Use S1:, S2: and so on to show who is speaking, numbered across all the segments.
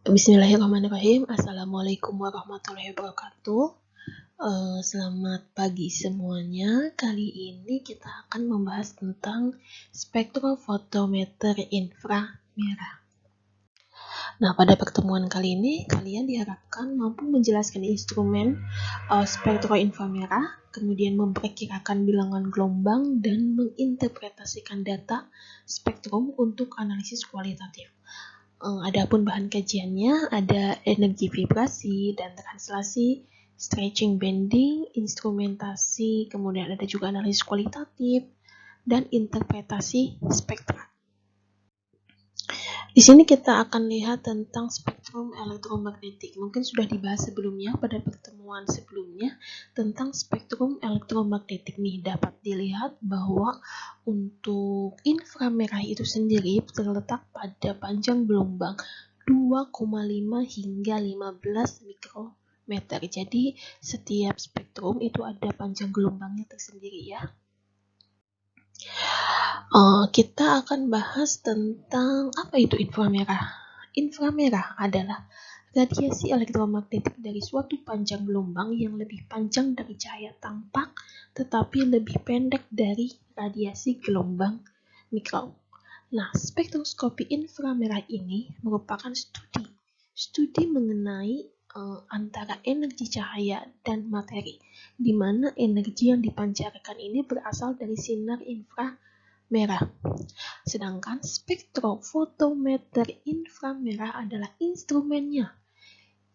S1: Bismillahirrahmanirrahim. Assalamualaikum warahmatullahi wabarakatuh. Selamat pagi semuanya. Kali ini kita akan membahas tentang spektrofotometer inframerah. Nah, pada pertemuan kali ini kalian diharapkan mampu menjelaskan instrumen spektroinframerah, kemudian memperkirakan bilangan gelombang dan menginterpretasikan data spektrum untuk analisis kualitatif. Adapun bahan kajiannya ada energi vibrasi dan translasi, stretching bending, instrumentasi, kemudian ada juga analisis kualitatif dan interpretasi spektra. Di sini kita akan lihat tentang spektrum elektromagnetik. Mungkin sudah dibahas sebelumnya pada pertemuan sebelumnya tentang spektrum elektromagnetik nih. Dapat dilihat bahwa untuk inframerah itu sendiri terletak pada panjang gelombang 2,5 hingga 15 mikrometer. Jadi setiap spektrum itu ada panjang gelombangnya tersendiri ya. Kita akan bahas tentang apa itu inframerah. Inframerah adalah radiasi elektromagnetik dari suatu panjang gelombang yang lebih panjang dari cahaya tampak tetapi lebih pendek dari radiasi gelombang mikro. Nah, spektroskopi inframerah ini merupakan studi mengenai antara energi cahaya dan materi, di mana energi yang dipancarkan ini berasal dari sinar inframerah. Sedangkan spektrofotometer inframerah adalah instrumennya.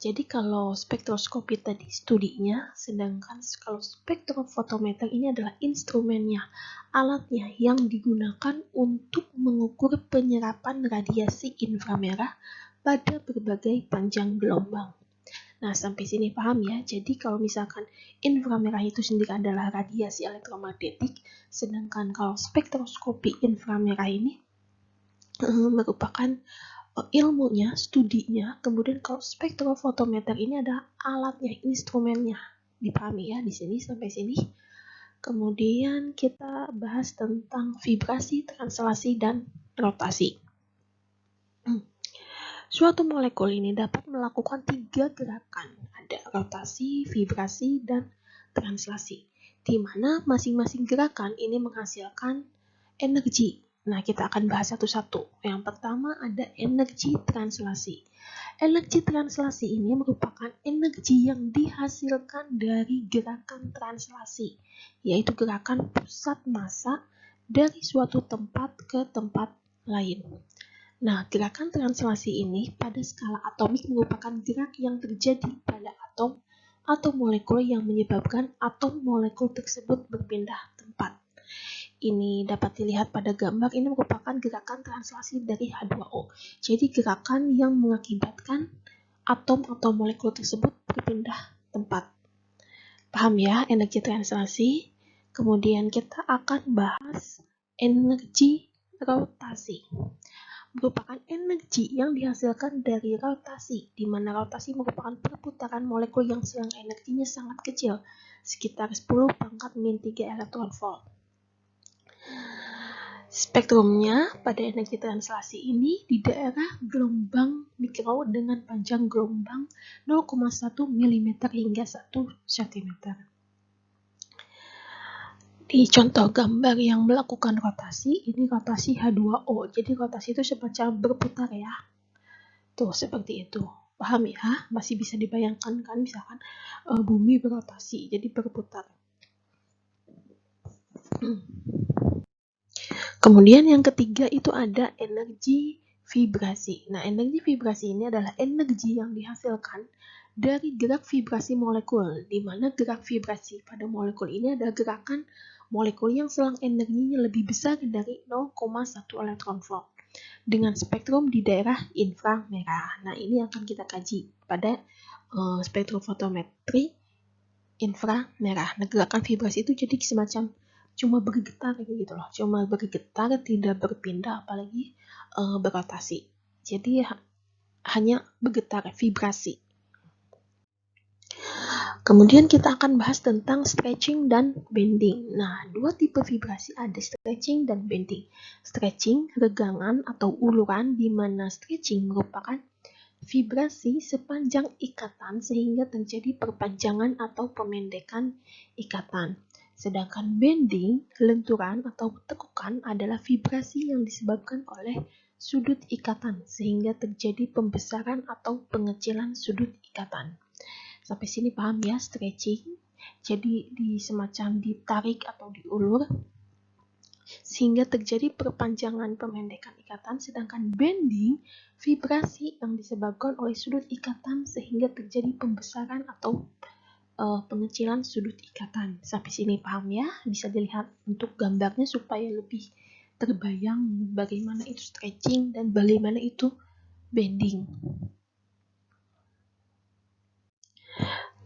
S1: Jadi kalau spektroskopi tadi studinya, sedangkan kalau spektrofotometer ini adalah instrumennya, alatnya yang digunakan untuk mengukur penyerapan radiasi inframerah pada berbagai panjang gelombang. Nah, sampai sini paham ya? Jadi kalau misalkan inframerah itu sendiri adalah radiasi elektromagnetik, sedangkan kalau spektroskopi inframerah ini merupakan ilmunya, studinya, kemudian kalau spektrofotometer ini adalah alatnya, instrumennya. Dipahami ya di sini sampai sini. Kemudian kita bahas tentang vibrasi, translasi, dan rotasi. Suatu molekul ini dapat melakukan 3 gerakan. Ada rotasi, vibrasi, dan translasi. Di mana masing-masing gerakan ini menghasilkan energi. Nah, kita akan bahas satu-satu. Yang pertama ada energi translasi. Energi translasi ini merupakan energi yang dihasilkan dari gerakan translasi, yaitu gerakan pusat massa dari suatu tempat ke tempat lain. Nah, gerakan translasi ini pada skala atomik merupakan gerak yang terjadi pada atom atau molekul yang menyebabkan atom molekul tersebut berpindah tempat. Ini dapat dilihat pada gambar, ini merupakan gerakan translasi dari H2O. Jadi gerakan yang mengakibatkan atom atau molekul tersebut berpindah tempat. Paham ya energi translasi? Kemudian kita akan bahas energi rotasi. Merupakan energi yang dihasilkan dari rotasi, di mana rotasi merupakan perputaran molekul yang selang energinya sangat kecil, sekitar 10 pangkat min 3 elektron volt. Spektrumnya pada energi translasi ini di daerah gelombang mikro dengan panjang gelombang 0,1 mm hingga 1 cm. Di contoh gambar yang melakukan rotasi, ini rotasi H2O. Jadi rotasi itu semacam berputar ya. Tuh, seperti itu. Paham ya? Masih bisa dibayangkan kan misalkan bumi berotasi, jadi berputar. Kemudian yang ketiga itu ada energi vibrasi. Nah, energi vibrasi ini adalah energi yang dihasilkan dari gerak vibrasi molekul, di mana gerak vibrasi pada molekul ini adalah gerakan molekul yang selang energinya lebih besar dari 0,1 elektron volt dengan spektrum di daerah inframerah. Nah, ini akan kita kaji pada spektrofotometri inframerah. Nah, gerakan vibrasi itu jadi semacam cuma bergetar gitu loh, cuma bergetar, tidak berpindah, apalagi berotasi. Jadi hanya bergetar, vibrasi. Kemudian kita akan bahas tentang stretching dan bending. Nah, dua tipe vibrasi ada stretching dan bending. Stretching, regangan atau uluran, di mana stretching merupakan vibrasi sepanjang ikatan sehingga terjadi perpanjangan atau pemendekan ikatan. Sedangkan bending, lenturan atau tekukan adalah vibrasi yang disebabkan oleh sudut ikatan sehingga terjadi pembesaran atau pengecilan sudut ikatan. Sampai sini paham ya stretching? Jadi semacam ditarik atau diulur sehingga terjadi perpanjangan pemendekan ikatan, sedangkan bending vibrasi yang disebabkan oleh sudut ikatan sehingga terjadi pembesaran atau pengecilan sudut ikatan. Sampai sini paham ya? Bisa dilihat untuk gambarnya supaya lebih terbayang bagaimana itu stretching dan bagaimana itu bending.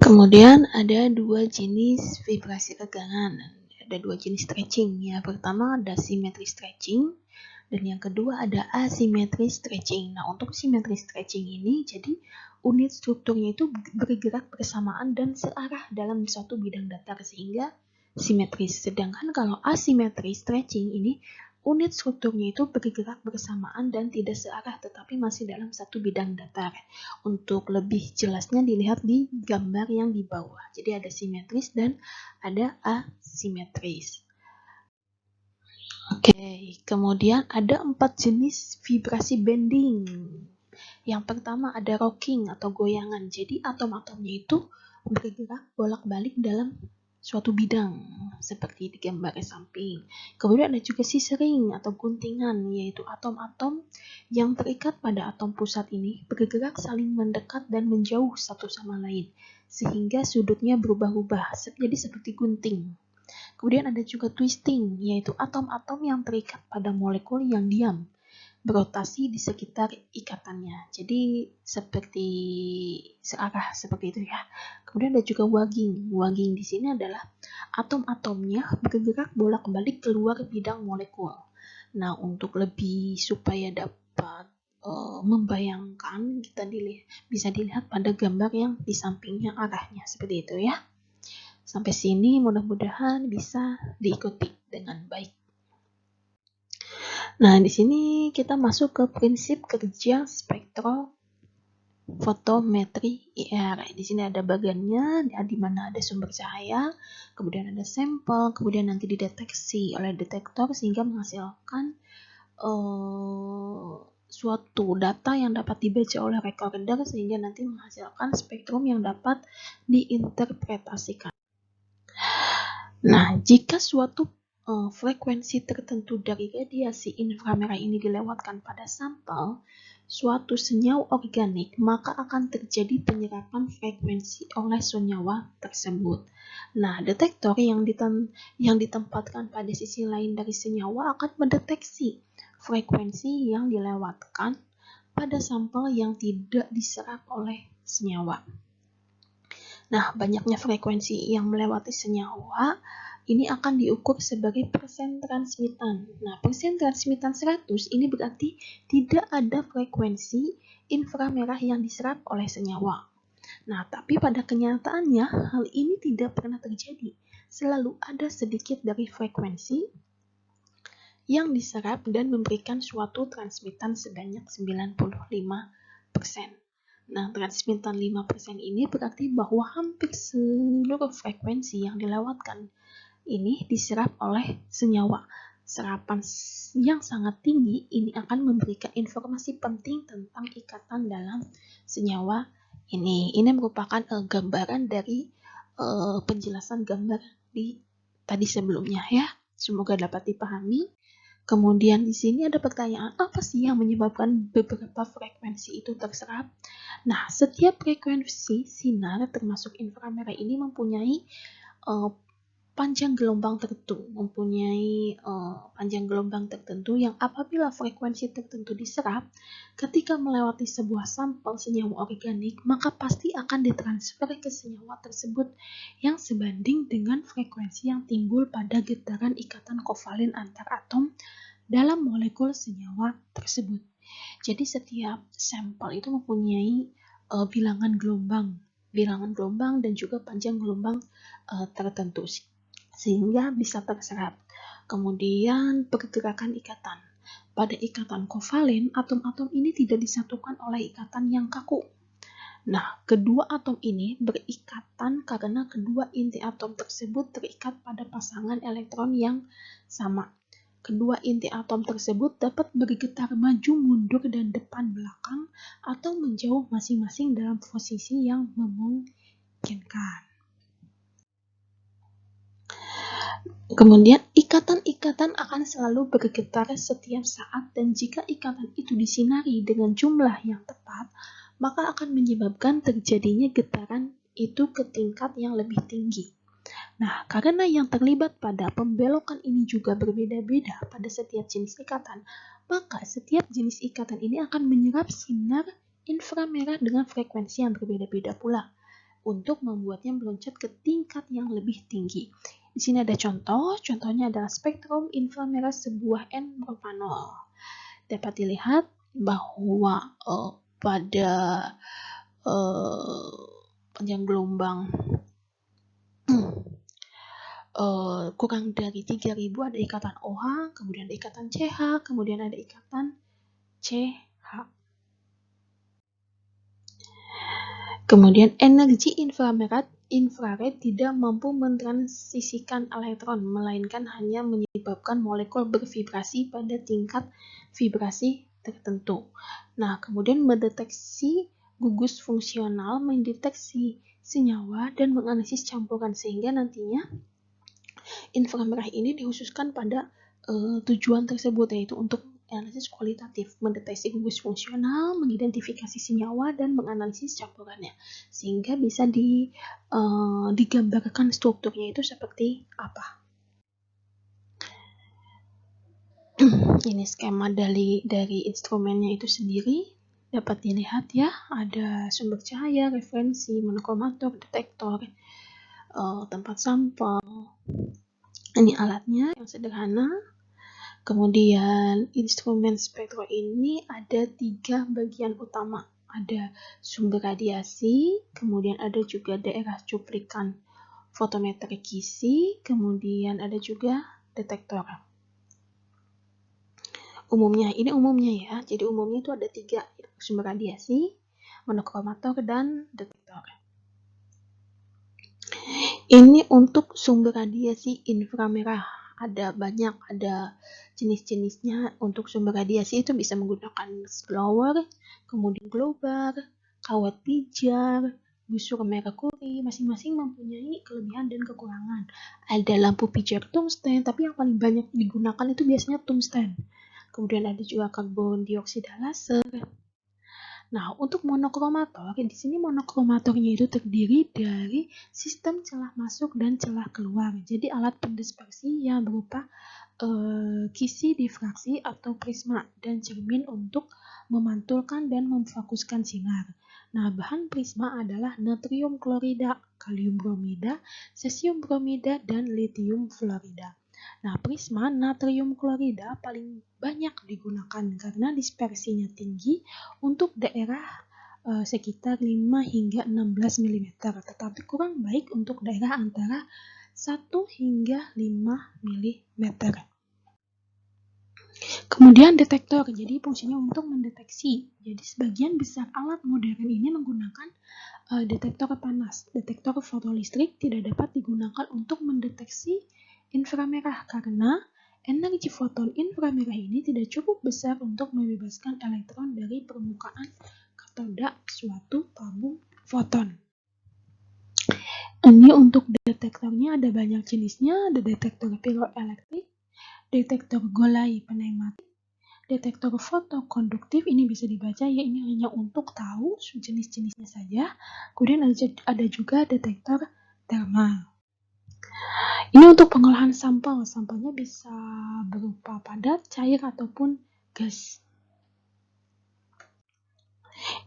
S1: Kemudian ada dua jenis vibrasi tegangan. Ada dua jenis stretching. Yang pertama ada symmetry stretching dan yang kedua ada asymmetry stretching. Nah, untuk symmetry stretching ini jadi unit strukturnya itu bergerak bersamaan dan searah dalam suatu bidang datar sehingga simetris. Sedangkan kalau asymmetry stretching ini unit strukturnya itu bergerak bersamaan dan tidak searah tetapi masih dalam satu bidang datar. Untuk lebih jelasnya dilihat di gambar yang di bawah. Jadi ada simetris dan ada asimetris. Oke, kemudian ada 4 jenis vibrasi bending. Yang pertama ada rocking atau goyangan. Jadi atom-atomnya itu bergerak bolak-balik dalam suatu bidang seperti di gambar samping. Kemudian ada juga scissoring atau guntingan, yaitu atom-atom yang terikat pada atom pusat ini bergerak saling mendekat dan menjauh satu sama lain sehingga sudutnya berubah-ubah jadi seperti gunting. Kemudian ada juga twisting, yaitu atom-atom yang terikat pada molekul yang diam berotasi di sekitar ikatannya. Jadi seperti searah seperti itu ya. Kemudian ada juga wagging. Wagging di sini adalah atom-atomnya bergerak bolak-balik keluar bidang molekul. Nah, untuk lebih supaya dapat membayangkan, kita bisa dilihat pada gambar yang di sampingnya arahnya seperti itu ya. Sampai sini mudah-mudahan bisa diikuti dengan baik. Nah, di sini kita masuk ke prinsip kerja spektrofotometri IR. Di sini ada bagannya, di mana ada sumber cahaya, kemudian ada sampel, kemudian nanti dideteksi oleh detektor sehingga menghasilkan suatu data yang dapat dibaca oleh recorder sehingga nanti menghasilkan spektrum yang dapat diinterpretasikan. Nah, jika suatu frekuensi tertentu dari radiasi inframerah ini dilewatkan pada sampel suatu senyawa organik, maka akan terjadi penyerapan frekuensi oleh senyawa tersebut. Nah, detektor yang ditempatkan pada sisi lain dari senyawa akan mendeteksi frekuensi yang dilewatkan pada sampel yang tidak diserap oleh senyawa. Nah, banyaknya frekuensi yang melewati senyawa ini akan diukur sebagai persen transmitan. Nah, persen transmitan 100 ini berarti tidak ada frekuensi inframerah yang diserap oleh senyawa. Nah, tapi pada kenyataannya hal ini tidak pernah terjadi. Selalu ada sedikit dari frekuensi yang diserap dan memberikan suatu transmitan sebanyak 95%. Nah, transmitan 5% ini berarti bahwa hampir seluruh frekuensi yang dilewatkan ini diserap oleh senyawa. Serapan yang sangat tinggi ini akan memberikan informasi penting tentang ikatan dalam senyawa ini. Ini merupakan gambaran dari penjelasan gambar di tadi sebelumnya ya. Semoga dapat dipahami. Kemudian di sini ada pertanyaan, apa sih yang menyebabkan beberapa frekuensi itu terserap? Nah, setiap frekuensi sinar termasuk inframerah ini mempunyai panjang gelombang tertentu yang apabila frekuensi tertentu diserap ketika melewati sebuah sampel senyawa organik, maka pasti akan ditransfer ke senyawa tersebut yang sebanding dengan frekuensi yang timbul pada getaran ikatan kovalen antar atom dalam molekul senyawa tersebut. Jadi setiap sampel itu mempunyai bilangan gelombang dan juga panjang gelombang tertentu sehingga bisa terserap. Kemudian pergerakan ikatan. pada ikatan kovalen, atom-atom ini tidak disatukan oleh ikatan yang kaku. Nah, kedua atom ini berikatan karena kedua inti atom tersebut terikat pada pasangan elektron yang sama. Kedua inti atom tersebut dapat bergetar maju, mundur, dan depan belakang, atau menjauh masing-masing dalam posisi yang memungkinkan. Kemudian, ikatan-ikatan akan selalu bergetar setiap saat, dan jika ikatan itu disinari dengan jumlah yang tepat, maka akan menyebabkan terjadinya getaran itu ke tingkat yang lebih tinggi. Nah, karena yang terlibat pada pembelokan ini juga berbeda-beda pada setiap jenis ikatan, maka setiap jenis ikatan ini akan menyerap sinar inframerah dengan frekuensi yang berbeda-beda pula untuk membuatnya meloncat ke tingkat yang lebih tinggi. Di sini ada contohnya adalah spektrum inframerah sebuah N berupa 0. Dapat dilihat bahwa pada panjang gelombang kurang dari 3000 ada ikatan OH, kemudian ada ikatan CH, kemudian ada ikatan CH. Kemudian energi infrared tidak mampu mentransisikan elektron, melainkan hanya menyebabkan molekul bervibrasi pada tingkat vibrasi tertentu. Nah, kemudian mendeteksi gugus fungsional, mendeteksi senyawa, dan menganalisis campuran, sehingga nantinya inframerah ini dikhususkan pada tujuan tersebut, yaitu untuk analisis kualitatif, mendeteksi gugus fungsional, mengidentifikasi senyawa, dan menganalisis campurannya, sehingga bisa digambarkan strukturnya itu seperti apa. Ini skema dari instrumennya itu sendiri, dapat dilihat ya, ada sumber cahaya, referensi, monokromator, detektor, tempat sampel. Ini alatnya yang sederhana. Kemudian instrumen spektro ini ada 3 bagian utama. Ada sumber radiasi, kemudian ada juga daerah cuplikan fotometer kisi, kemudian ada juga detektor. Ini umumnya ya. Jadi umumnya itu ada 3, sumber radiasi, monokromator, dan detektor. Ini untuk sumber radiasi inframerah. Ada jenis-jenisnya. Untuk sumber radiasi itu bisa menggunakan blower, kemudian globar, kawat pijar, busur merkuri, masing-masing mempunyai kelebihan dan kekurangan. Ada lampu pijar tungsten, tapi yang paling banyak digunakan itu biasanya tungsten. Kemudian ada juga karbon dioksida laser. Nah, untuk monokromator, di sini monokromatornya itu terdiri dari sistem celah masuk dan celah keluar. Jadi alat pendispersi yang berupa kisi difraksi atau prisma dan cermin untuk memantulkan dan memfokuskan sinar. Nah, bahan prisma adalah natrium klorida, kalium bromida, cesium bromida, dan litium fluorida. Nah, prisma natrium klorida paling banyak digunakan karena dispersinya tinggi untuk daerah sekitar 5 hingga 16 mm, tetapi kurang baik untuk daerah antara 1 hingga 5 mm. Kemudian detektor, jadi fungsinya untuk mendeteksi. Jadi sebagian besar alat modern ini menggunakan detektor panas. Detektor fotolistrik tidak dapat digunakan untuk mendeteksi inframerah karena energi foton inframerah ini tidak cukup besar untuk membebaskan elektron dari permukaan katoda suatu tabung foton. Ini untuk detektornya ada banyak jenisnya, ada detektor piroelektrik, detektor Golay pneumatik, detektor fotokonduktif, ini bisa dibaca ya, ini hanya untuk tahu jenis-jenisnya saja. Kemudian ada juga detektor thermal. Ini untuk pengolahan sampel. Sampelnya bisa berupa padat, cair, ataupun gas.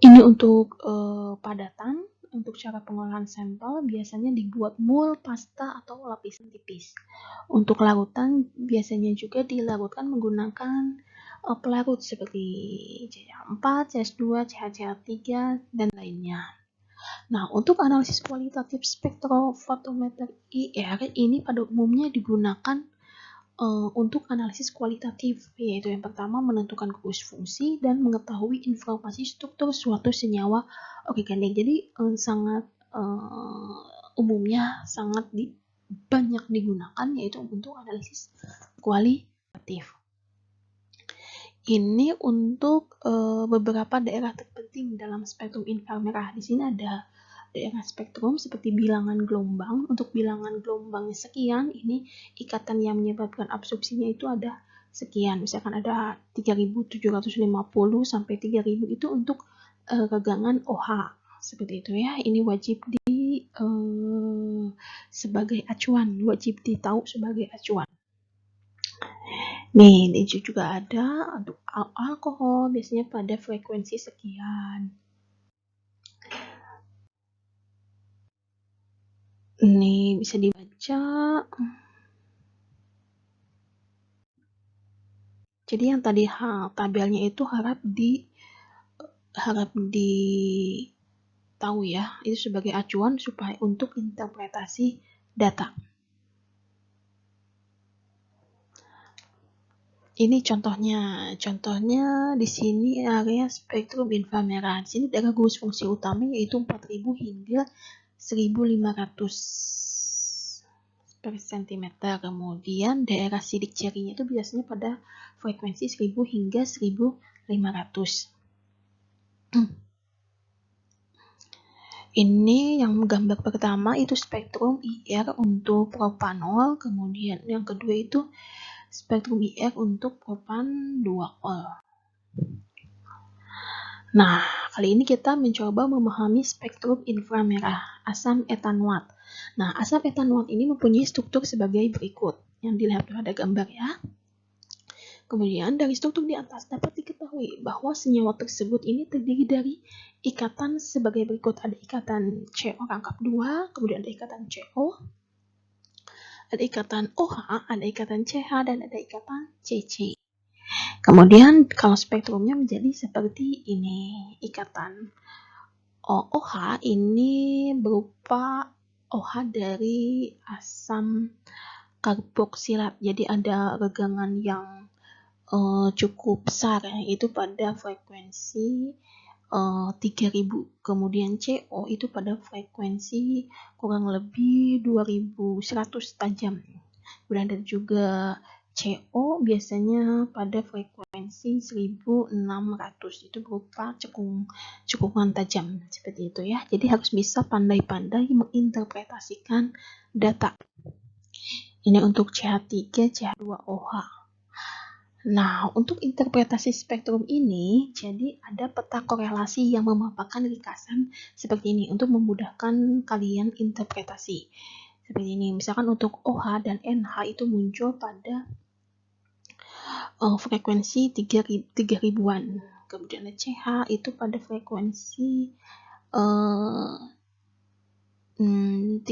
S1: Ini untuk padatan. Untuk cara pengolahan sampel biasanya dibuat mul, pasta, atau lapisan tipis. Untuk larutan biasanya juga dilarutkan menggunakan pelarut seperti CH4, CH2, CH3, dan lainnya. Nah, untuk analisis kualitatif spektrofotometer IR ini pada umumnya digunakan untuk analisis kualitatif, yaitu yang pertama menentukan gugus fungsi dan mengetahui informasi struktur suatu senyawa organik. Jadi sangat umumnya sangat banyak digunakan yaitu untuk analisis kualitatif. Ini untuk beberapa daerah terpenting dalam spektrum inframerah. Di sini ada daerah spektrum seperti bilangan gelombang. Untuk bilangan gelombangnya sekian, ini ikatan yang menyebabkan absorpsinya itu ada sekian. Misalkan ada 3750 sampai 3000 itu untuk regangan OH. Seperti itu ya. Ini wajib sebagai acuan, wajib ditahu sebagai acuan. Nih, di juga ada untuk alkohol biasanya pada frekuensi sekian. Ini bisa dibaca. Jadi yang tadi tabelnya itu harap tahu ya, itu sebagai acuan supaya untuk interpretasi data. Ini contohnya di sini area spektrum inframerah. Di sini daerah gugus fungsi utama yaitu 4000 hingga 1500 per cm. Kemudian daerah sidik jarinya itu biasanya pada frekuensi 1000 hingga 1500. Ini yang gambar pertama itu spektrum IR untuk propanol, kemudian yang kedua itu spektrum IR untuk propan 2-ol. Nah, kali ini kita mencoba memahami spektrum inframerah asam etanoat. Nah, asam etanoat ini mempunyai struktur sebagai berikut yang dilihat pada gambar ya. Kemudian dari struktur di atas dapat diketahui bahwa senyawa tersebut ini terdiri dari ikatan sebagai berikut. Ada ikatan CO rangkap 2, kemudian ada ikatan CO, ada ikatan OH, ada ikatan CH, dan ada ikatan CC. Kemudian kalau spektrumnya menjadi seperti ini. Ikatan OH ini berupa OH dari asam karboksilat. Jadi ada regangan yang cukup besar, yaitu pada frekuensi 3000. Kemudian CO itu pada frekuensi kurang lebih 2100 tajam. Kemudian ada juga CO biasanya pada frekuensi 1600, itu berupa cekungan tajam seperti itu ya. Jadi harus bisa pandai-pandai menginterpretasikan data. Ini untuk CH3, CH2OH. Nah, untuk interpretasi spektrum ini, jadi ada peta korelasi yang memaparkan ringkasan seperti ini untuk memudahkan kalian interpretasi. Seperti ini, misalkan untuk OH dan NH itu muncul pada frekuensi 3000-an. Kemudian CH itu pada frekuensi 3000,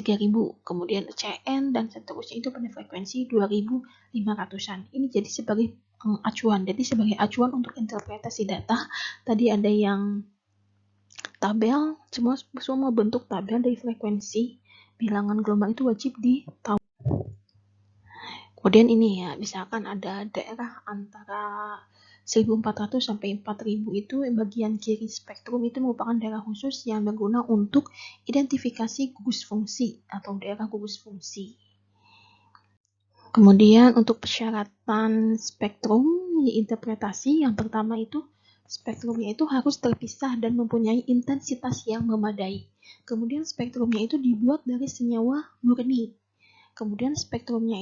S1: kemudian CN dan seterusnya itu pada frekuensi 2500-an. Ini jadi sebagai acuan. Jadi sebagai acuan untuk interpretasi data, tadi ada yang tabel, semua bentuk tabel dari frekuensi bilangan gelombang itu wajib ditahu. Kemudian ini ya, misalkan ada daerah antara 1400 sampai 4000 itu bagian kiri spektrum itu merupakan daerah khusus yang berguna untuk identifikasi gugus fungsi atau daerah gugus fungsi. Kemudian untuk persyaratan spektrum interpretasi, yang pertama itu spektrumnya itu harus terpisah dan mempunyai intensitas yang memadai. Kemudian spektrumnya itu dibuat dari senyawa murni. Kemudian spektrumnya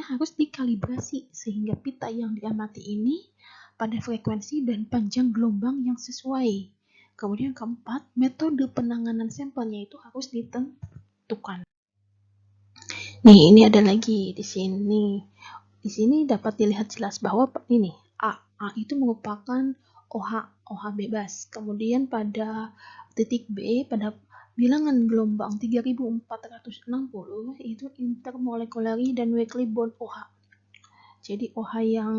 S1: harus dikalibrasi sehingga pita yang diamati ini pada frekuensi dan panjang gelombang yang sesuai. Kemudian keempat, metode penanganan sampelnya itu harus ditentukan. Nih, ini ada lagi di sini. Di sini dapat dilihat jelas bahwa ini A itu merupakan OH bebas. Kemudian pada titik B pada bilangan gelombang 3460 itu intermolekulari dan weakly bond OH. Jadi OH yang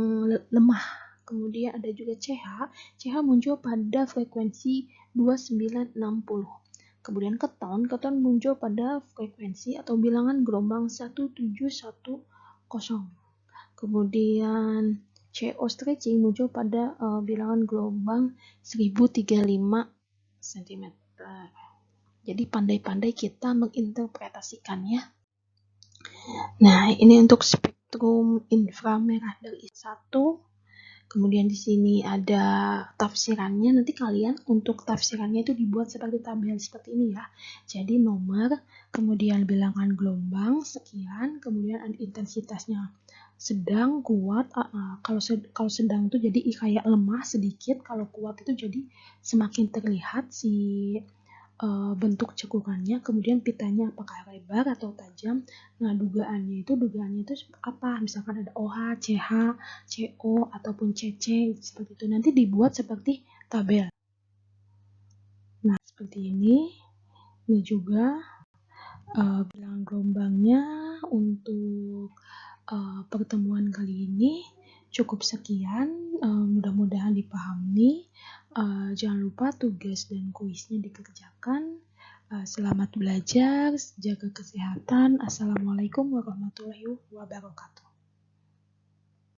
S1: lemah. Kemudian ada juga CH. CH muncul pada frekuensi 2960. Kemudian keton muncul pada frekuensi atau bilangan gelombang 1710. kosong. Kemudian CO stretching muncul pada bilangan gelombang 1035 cm. Jadi pandai-pandai kita menginterpretasikannya. Nah, ini untuk spektrum inframerah dari I1. Kemudian di sini ada tafsirannya. Nanti kalian untuk tafsirannya itu dibuat seperti tabel seperti ini ya. Jadi nomor, kemudian bilangan gelombang sekian, kemudian ada intensitasnya sedang, kuat. Kalau sedang itu jadi kayak lemah sedikit, kalau kuat itu jadi semakin terlihat si bentuk cekukannya, kemudian pitanya apakah lebar atau tajam. Nah, dugaannya itu apa? Misalkan ada OH, CH, CO ataupun CC seperti itu. Nanti dibuat seperti tabel. Nah, seperti ini. Ini juga bilangan gelombangnya untuk pertemuan kali ini. Cukup sekian, mudah-mudahan dipahami. Jangan lupa tugas dan kuisnya dikerjakan. Selamat belajar, jaga kesehatan. Assalamualaikum warahmatullahi wabarakatuh.